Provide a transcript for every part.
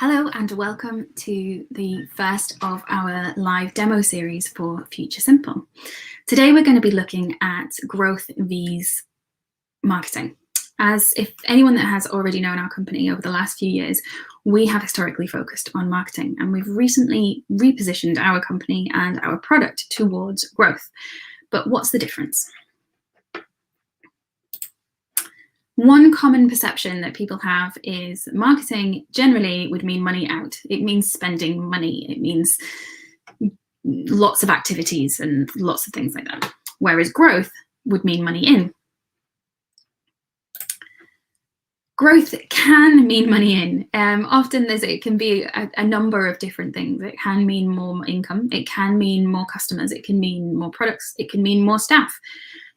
Hello and welcome to the first of our live demo series for Future Simple. Today we're going to be looking at growth vs marketing. As if anyone that has already known our company over the last few years, we have historically focused on marketing, and we've recently repositioned our company and our product towards growth. But what's the difference? One common perception that people have is marketing generally would mean money out. It means spending money. It means lots of activities and lots of things like that. Whereas growth would mean money in. Growth can mean money in. Often it can be a number of different things. It can mean more income. It can mean more customers. It can mean more products. It can mean more staff.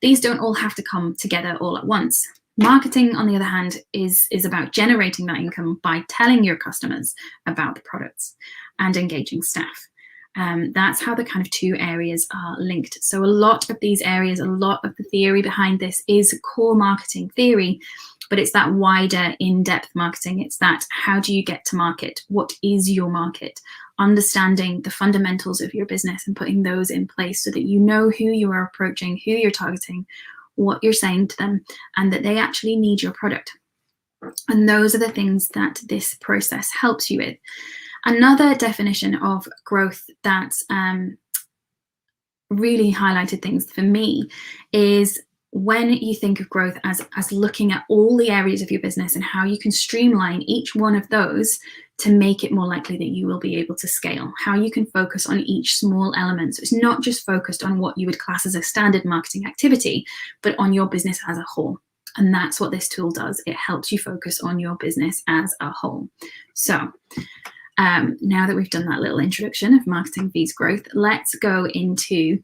These don't all have to come together all at once. Marketing, on the other hand, is about generating that income by telling your customers about the products and engaging staff. That's how the kind of two areas are linked. So a lot of these areas, a lot of the theory behind this is core marketing theory, but it's that wider in-depth marketing. It's that how do you get to market? What is your market? Understanding the fundamentals of your business and putting those in place so that you know who you are approaching, who you're targeting, what you're saying to them, and that they actually need your product. And those are the things that this process helps you with. Another definition of growth that really highlighted things for me is when you think of growth as looking at all the areas of your business and how you can streamline each one of those to make it more likely that you will be able to scale, how you can focus on each small element. So it's not just focused on what you would class as a standard marketing activity, but on your business as a whole. And that's what this tool does. It helps you focus on your business as a whole. So now that we've done that little introduction of marketing vs growth, let's go into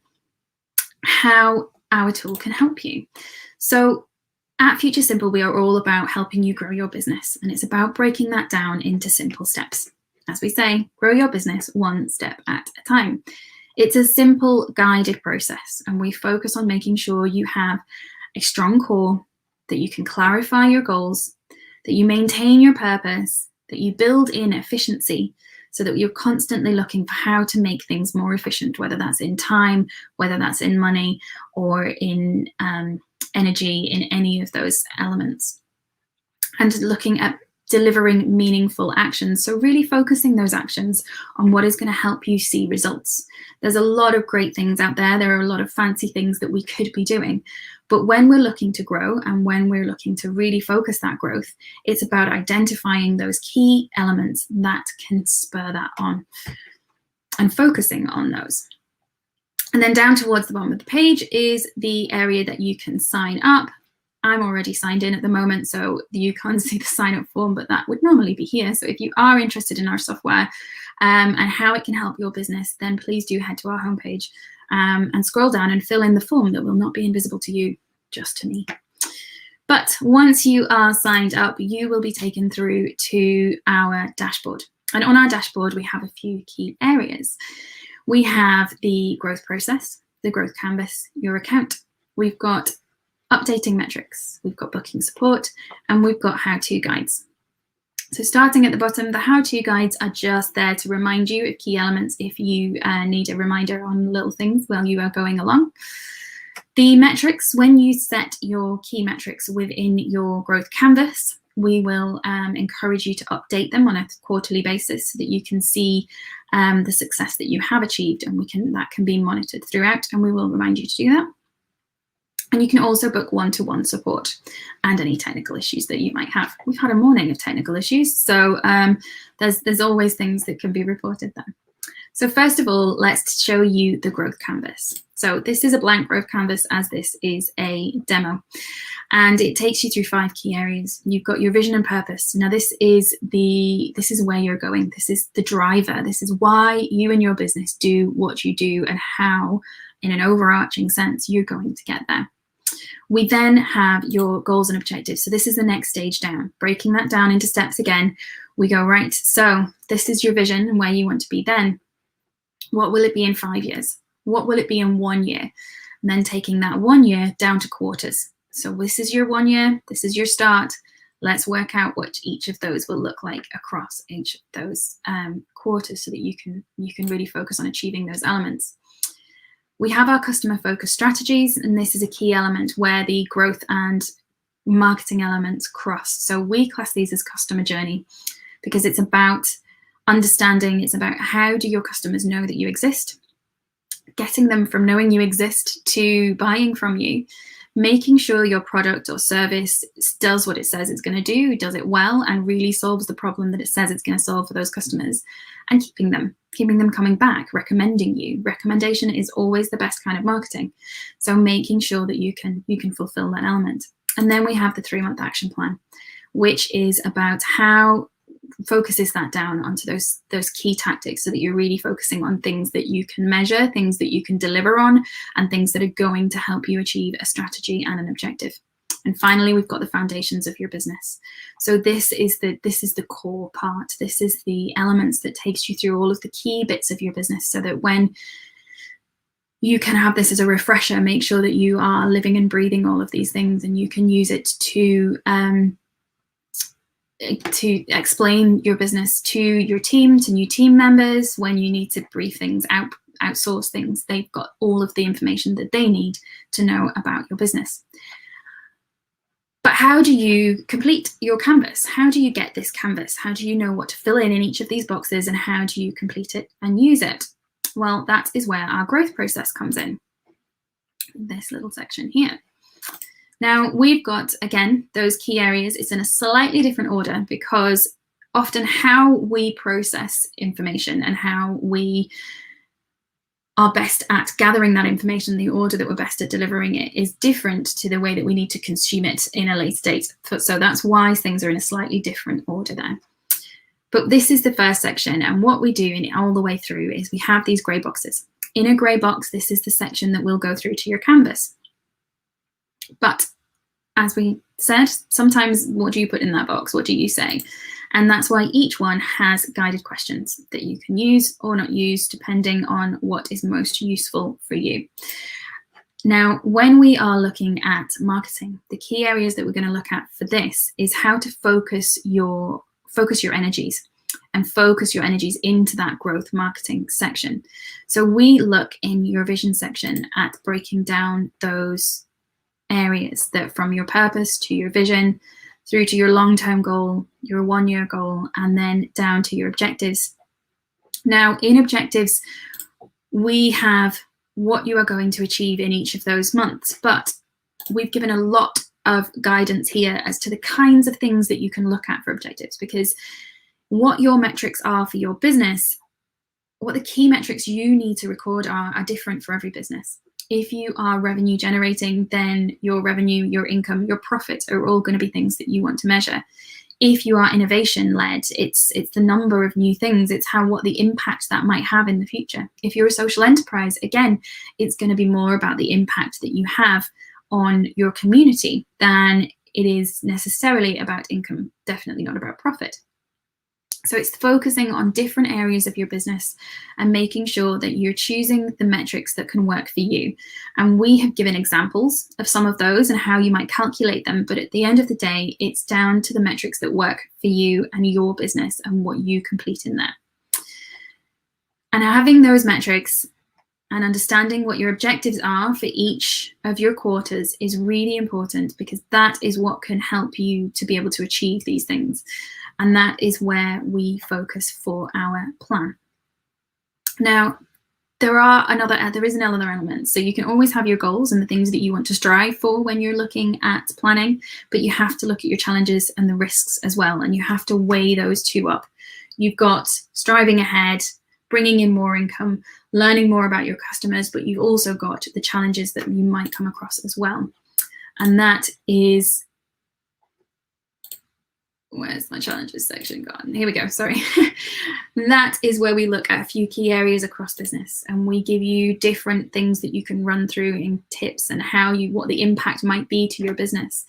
how our tool can help you. So at Future Simple, we are all about helping you grow your business, and it's about breaking that down into simple steps. As we say, grow your business one step at a time. It's a simple guided process, and we focus on making sure you have a strong core, that you can clarify your goals, that you maintain your purpose, that you build in efficiency so that you're constantly looking for how to make things more efficient, whether that's in time, whether that's in money, or in energy, in any of those elements. And looking at delivering meaningful actions. So really focusing those actions on what is going to help you see results. There's a lot of great things out there. There are a lot of fancy things that we could be doing. But when we're looking to grow and when we're looking to really focus that growth, it's about identifying those key elements that can spur that on and focusing on those. And then down towards the bottom of the page is the area that you can sign up. I'm already signed in at the moment, so you can't see the sign up form, but that would normally be here. So if you are interested in our software and how it can help your business, then please do head to our homepage and scroll down and fill in the form that will not be invisible to you, just to me. But once you are signed up, you will be taken through to our dashboard. And on our dashboard, we have a few key areas. We have the growth process, the growth canvas, your account. We've got updating metrics, we've got booking support, and we've got how-to guides. So starting at the bottom, the how-to guides are just there to remind you of key elements if you need a reminder on little things while you are going along. The metrics, when you set your key metrics within your growth canvas, we will encourage you to update them on a quarterly basis so that you can see the success that you have achieved, and that can be monitored throughout, and we will remind you to do that. And you can also book one-to-one support and any technical issues that you might have. We've had a morning of technical issues, so there's always things that can be reported there. So first of all, let's show you the growth canvas. So this is a blank growth canvas, as this is a demo, and it takes you through 5 key areas. You've got your vision and purpose. Now this is where you're going. This is the driver. This is why you and your business do what you do and how, in an overarching sense, you're going to get there. We then have your goals and objectives. So this is the next stage down. Breaking that down into steps again, we go, right, so this is your vision and where you want to be then. What will it be in 5 years? What will it be in 1 year? And then taking that 1 year down to quarters. So this is your 1 year, this is your start, Let's work out what each of those will look like across each of those quarters so that you can really focus on achieving those elements. We have our customer focused strategies, and this is a key element where the growth and marketing elements cross. So we class these as customer journey because it's about understanding, it's about how do your customers know that you exist, getting them from knowing you exist to buying from you, making sure your product or service does what it says it's going to do, does it well, and really solves the problem that it says it's going to solve for those customers, and keeping them coming back, recommending you. Recommendation is always the best kind of marketing. So making sure that you can fulfill that element. And then we have the 3-month action plan, which is about how focuses that down onto those key tactics so that you're really focusing on things that you can measure, things that you can deliver on, and things that are going to help you achieve a strategy and an objective. And finally, we've got the foundations of your business. So this is the core part. This is the elements that takes you through all of the key bits of your business so that when you can have this as a refresher, make sure that you are living and breathing all of these things, and you can use it to explain your business to your team, to new team members. When you need to brief things out, outsource things, they've got all of the information that they need to know about your business. But how do you complete your canvas? How do you get this canvas? How do you know what to fill in each of these boxes, and how do you complete it and use it? Well, that is where our growth process comes in, this little section here. Now, we've got, again, those key areas. It's in a slightly different order because often how we process information and how we are best at gathering that information, the order that we're best at delivering it, is different to the way that we need to consume it in a later date. So that's why things are in a slightly different order there. But this is the first section, and what we do in all the way through is we have these grey boxes. In a grey box, this is the section that will go through to your canvas. But as we said, sometimes what do you put in that box? What do you say? And that's why each one has guided questions that you can use or not use depending on what is most useful for you. Now, when we are looking at marketing, the key areas that we're going to look at for this is how to focus your energies and focus your energies into that growth marketing section. So we look in your vision section at breaking down those areas that from your purpose to your vision through to your long-term goal, your 1-year goal, and then down to your objectives. Now, in objectives, we have what you are going to achieve in each of those months, but we've given a lot of guidance here as to the kinds of things that you can look at for objectives, because what your metrics are for your business, what the key metrics you need to record are different for every business. If you are revenue generating, then your revenue, your income, your profits are all going to be things that you want to measure. If you are innovation led, it's the number of new things. It's what the impact that might have in the future. If you're a social enterprise, again, it's going to be more about the impact that you have on your community than it is necessarily about income, definitely not about profit. So it's focusing on different areas of your business and making sure that you're choosing the metrics that can work for you. And we have given examples of some of those and how you might calculate them. But at the end of the day, it's down to the metrics that work for you and your business and what you complete in there. And having those metrics and understanding what your objectives are for each of your quarters is really important, because that is what can help you to be able to achieve these things. And that is where we focus for our plan. Now, there is another element. So you can always have your goals and the things that you want to strive for when you're looking at planning, but you have to look at your challenges and the risks as well. And you have to weigh those two up. You've got striving ahead, bringing in more income, learning more about your customers, but you've also got the challenges that you might come across as well. And that is, where's my challenges section gone? Here we go, sorry. That is where we look at a few key areas across business, and we give you different things that you can run through in tips and what the impact might be to your business.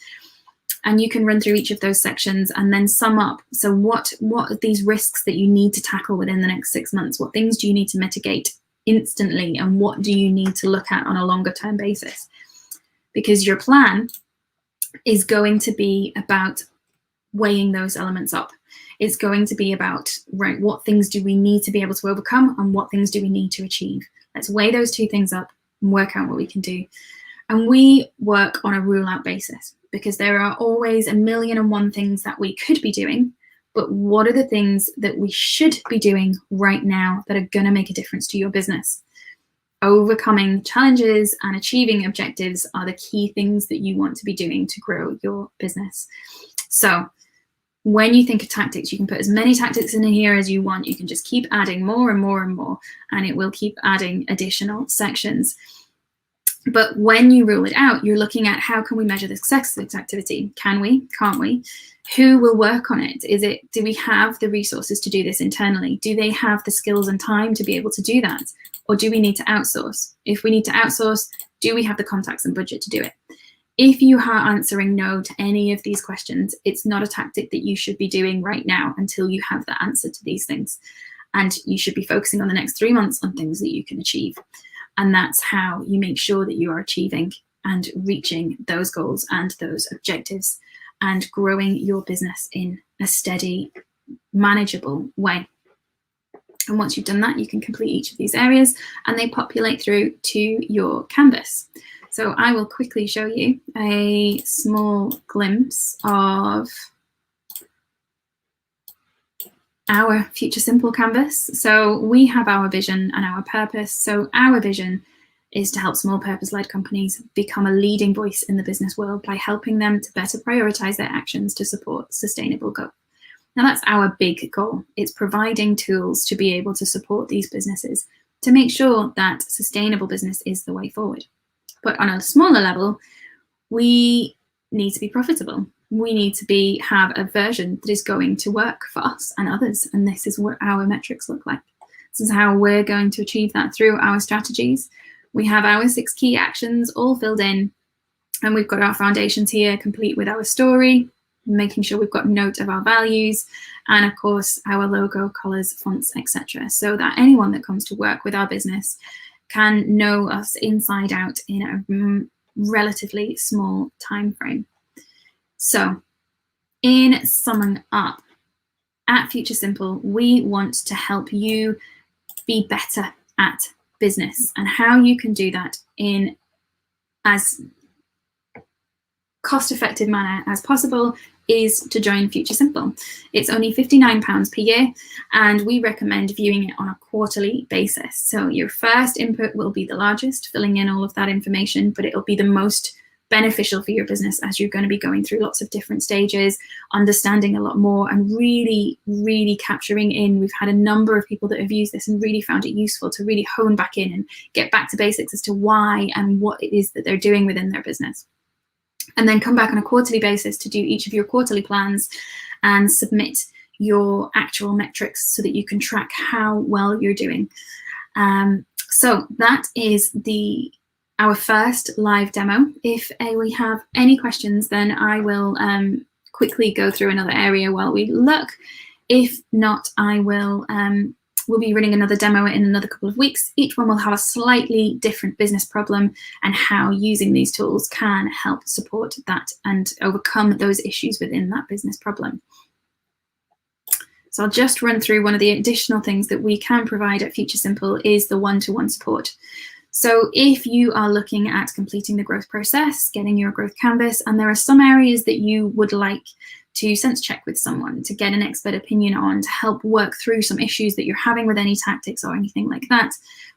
And you can run through each of those sections and then sum up. So what are these risks that you need to tackle within the next 6 months? What things do you need to mitigate instantly, and what do you need to look at on a longer term basis? Because your plan is going to be about weighing those elements up. It's going to be about, right, what things do we need to be able to overcome and what things do we need to achieve? Let's weigh those two things up and work out what we can do. And we work on a rule out basis because there are always 1,000,001 things that we could be doing, but what are the things that we should be doing right now that are going to make a difference to your business? Overcoming challenges and achieving objectives are the key things that you want to be doing to grow your business. So when you think of tactics, you can put as many tactics in here as you want. You can just keep adding more and more and more, and it will keep adding additional sections. But when you rule it out, you're looking at how can we measure the success of this activity? Can we? Can't we? Who will work on it? Do we have the resources to do this internally? Do they have the skills and time to be able to do that? Or do we need to outsource? If we need to outsource, do we have the contacts and budget to do it? If you are answering no to any of these questions, it's not a tactic that you should be doing right now until you have the answer to these things. And you should be focusing on the next 3 months on things that you can achieve. And that's how you make sure that you are achieving and reaching those goals and those objectives and growing your business in a steady, manageable way. And once you've done that, you can complete each of these areas and they populate through to your canvas. So I will quickly show you a small glimpse of our Future Simple canvas. So we have our vision and our purpose. So our vision is to help small purpose-led companies become a leading voice in the business world by helping them to better prioritize their actions to support sustainable growth. Now that's our big goal. It's providing tools to be able to support these businesses to make sure that sustainable business is the way forward. But on a smaller level, we need to be profitable. We need to have a version that is going to work for us and others. And this is what our metrics look like. This is how we're going to achieve that through our strategies. We have our 6 key actions all filled in. And we've got our foundations here complete with our story, making sure we've got note of our values, and of course our logo, colors, fonts, etc. So that anyone that comes to work with our business can know us inside out in a relatively small time frame. So in summing up, at Future Simple, we want to help you be better at business, and how you can do that in as cost-effective manner as possible is to join Future Simple. It's only £59 per year, and we recommend viewing it on a quarterly basis. So your first input will be the largest, filling in all of that information, but it'll be the most beneficial for your business as you're going to be going through lots of different stages, understanding a lot more, and really, really capturing in. We've had a number of people that have used this and really found it useful to really hone back in and get back to basics as to why and what it is that they're doing within their business. And then come back on a quarterly basis to do each of your quarterly plans and submit your actual metrics so that you can track how well you're doing. So that is our first live demo. If we have any questions, then I will quickly go through another area while we look. If not, I will we'll be running another demo in another couple of weeks. Each one will have a slightly different business problem and how using these tools can help support that and overcome those issues within that business problem. So I'll just run through one of the additional things that we can provide at Future Simple is the one-to-one support. So if you are looking at completing the growth process, getting your growth canvas, and there are some areas that you would like to sense check with someone, to get an expert opinion on, to help work through some issues that you're having with any tactics or anything like that,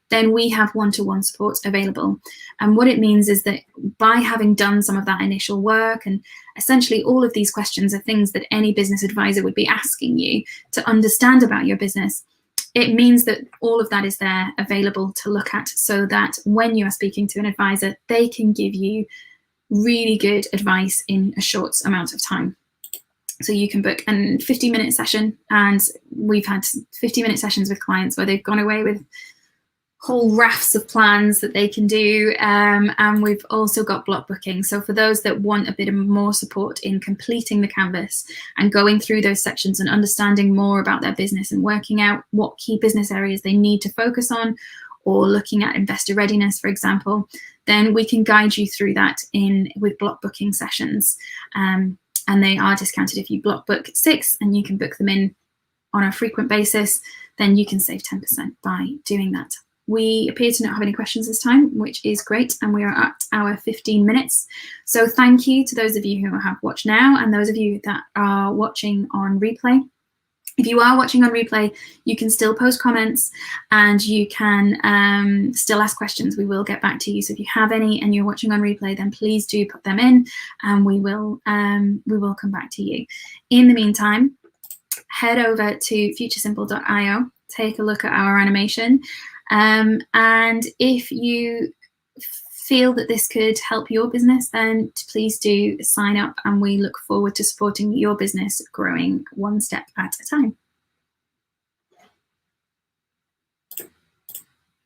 then we have one-to-one support available. And what it means is that by having done some of that initial work, and essentially all of these questions are things that any business advisor would be asking you to understand about your business, it means that all of that is there available to look at, so that when you are speaking to an advisor, they can give you really good advice in a short amount of time. So you can book a 50-minute session, and we've had 50-minute sessions with clients where they've gone away with whole rafts of plans that they can do, and we've also got block booking. So for those that want a bit of more support in completing the canvas and going through those sections and understanding more about their business and working out what key business areas they need to focus on, or looking at investor readiness, for example, then we can guide you through that with block booking sessions. and they are discounted if you block book 6, and you can book them in on a frequent basis, then you can save 10% by doing that. We appear to not have any questions this time, which is great, and we are at our 15 minutes. So thank you to those of you who have watched now and those of you that are watching on replay. If you are watching on replay, you can still post comments and you can still ask questions. We will get back to you. So if you have any and you're watching on replay, then please do put them in, and we will come back to you. In the meantime, head over to futuresimple.io, take a look at our animation, and if you feel that this could help your business, then please do sign up, and we look forward to supporting your business growing one step at a time.